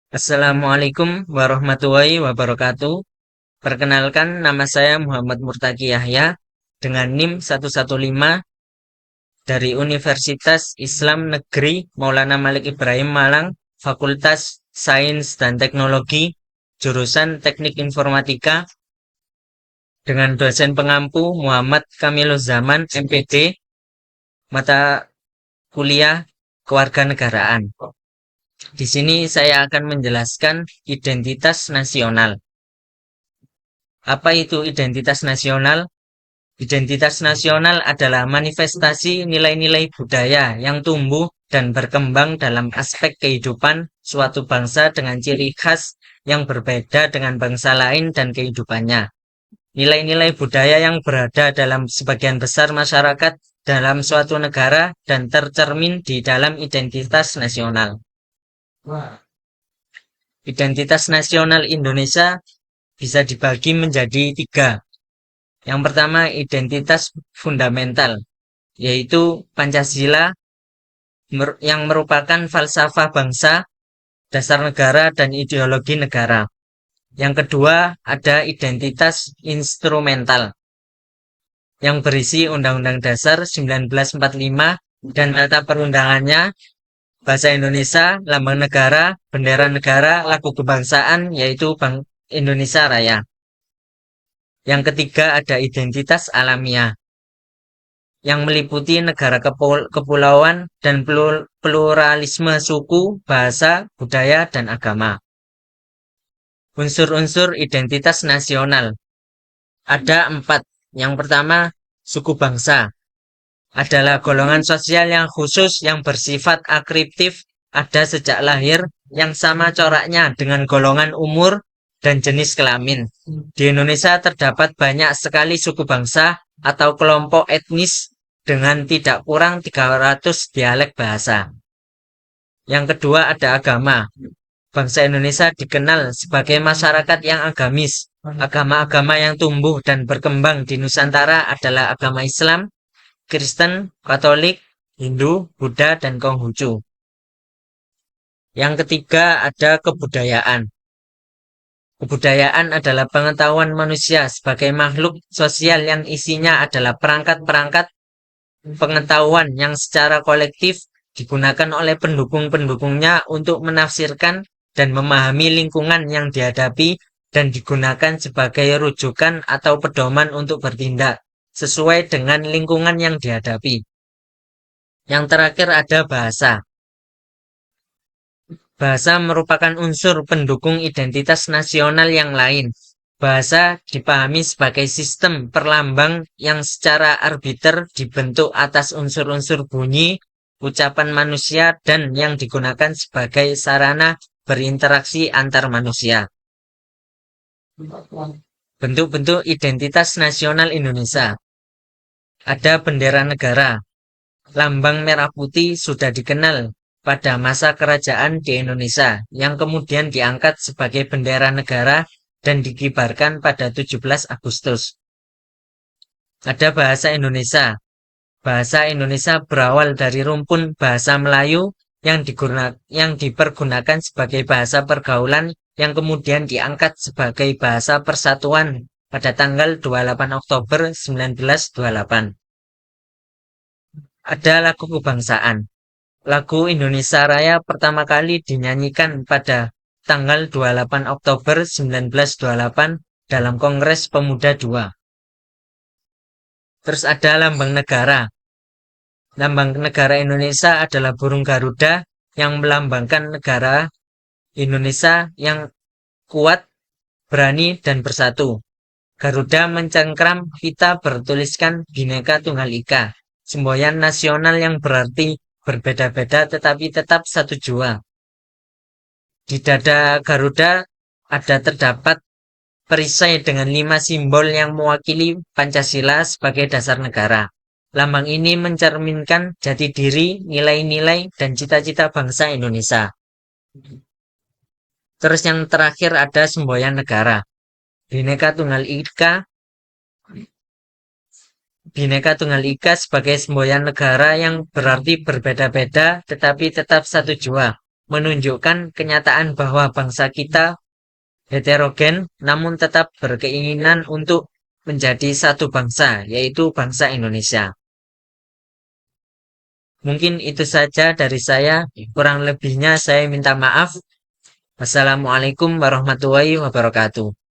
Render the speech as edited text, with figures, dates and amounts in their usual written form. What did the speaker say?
Assalamualaikum warahmatullahi wabarakatuh. Perkenalkan, nama saya Muhammad Murtaki Yahya dengan NIM 115 dari Universitas Islam Negeri Maulana Malik Ibrahim Malang, Fakultas Sains dan Teknologi, jurusan Teknik Informatika, dengan dosen pengampu Muhammad Kamiluzaman MPD, mata kuliah Kewarganegaraan. Di sini saya akan menjelaskan identitas nasional. Apa itu identitas nasional? Identitas nasional adalah manifestasi nilai-nilai budaya yang tumbuh dan berkembang dalam aspek kehidupan suatu bangsa dengan ciri khas yang berbeda dengan bangsa lain dan kehidupannya. Nilai-nilai budaya yang berada dalam sebagian besar masyarakat dalam suatu negara dan tercermin di dalam identitas nasional. Identitas nasional Indonesia bisa dibagi menjadi tiga. Yang pertama, identitas fundamental, yaitu Pancasila yang merupakan falsafah bangsa, dasar negara, dan ideologi negara. Yang kedua, ada identitas instrumental, yang berisi Undang-Undang Dasar 1945 dan tata perundangannya, bahasa Indonesia, lambang negara, bendera negara, lagu kebangsaan, yaitu Bank Indonesia Raya. Yang ketiga, ada identitas alamiah, yang meliputi negara kepulauan dan pluralisme suku, bahasa, budaya, dan agama. Unsur-unsur identitas nasional ada 4. Yang pertama, suku bangsa adalah golongan sosial yang khusus yang bersifat akriptif, ada sejak lahir, yang sama coraknya dengan golongan umur dan jenis kelamin. Di Indonesia terdapat banyak sekali suku bangsa atau kelompok etnis dengan tidak kurang 300 dialek bahasa. Yang kedua, ada agama. Bangsa Indonesia dikenal sebagai masyarakat yang agamis. Agama-agama yang tumbuh dan berkembang di Nusantara adalah agama Islam, Kristen, Katolik, Hindu, Buddha, dan Konghucu. Yang ketiga, ada kebudayaan. Kebudayaan adalah pengetahuan manusia sebagai makhluk sosial yang isinya adalah perangkat-perangkat pengetahuan yang secara kolektif digunakan oleh pendukung-pendukungnya untuk menafsirkan dan memahami lingkungan yang dihadapi dan digunakan sebagai rujukan atau pedoman untuk bertindak sesuai dengan lingkungan yang dihadapi. Yang terakhir ada bahasa. Bahasa merupakan unsur pendukung identitas nasional yang lain. Bahasa dipahami sebagai sistem perlambang yang secara arbiter dibentuk atas unsur-unsur bunyi, ucapan manusia, dan yang digunakan sebagai sarana berinteraksi antar manusia. Bentuk-bentuk identitas nasional Indonesia. Ada bendera negara. Lambang merah putih sudah dikenal pada masa kerajaan di Indonesia, yang kemudian diangkat sebagai bendera negara dan dikibarkan pada 17 Agustus. Ada bahasa Indonesia. Bahasa Indonesia berawal dari rumpun bahasa Melayu yang dipergunakan sebagai bahasa pergaulan yang kemudian diangkat sebagai bahasa persatuan pada tanggal 28 Oktober 1928. Ada lagu kebangsaan. Lagu Indonesia Raya pertama kali dinyanyikan pada tanggal 28 Oktober 1928 dalam Kongres Pemuda II. Terus ada lambang negara. Lambang negara Indonesia adalah burung Garuda yang melambangkan negara Indonesia yang kuat, berani, dan bersatu. Garuda mencengkram pita bertuliskan Bhinneka Tunggal Ika, semboyan nasional yang berarti berbeda-beda tetapi tetap satu jua. Di dada Garuda terdapat perisai dengan 5 simbol yang mewakili Pancasila sebagai dasar negara. Lambang ini mencerminkan jati diri, nilai-nilai, dan cita-cita bangsa Indonesia. Terus yang terakhir ada semboyan negara. Bhinneka Tunggal Ika. Bhinneka Tunggal Ika sebagai semboyan negara yang berarti berbeda-beda tetapi tetap satu jua. menunjukkan kenyataan bahwa bangsa kita heterogen namun tetap berkeinginan untuk menjadi satu bangsa, yaitu bangsa Indonesia. Mungkin itu saja dari saya, kurang lebihnya saya minta maaf. Wassalamualaikum warahmatullahi wabarakatuh.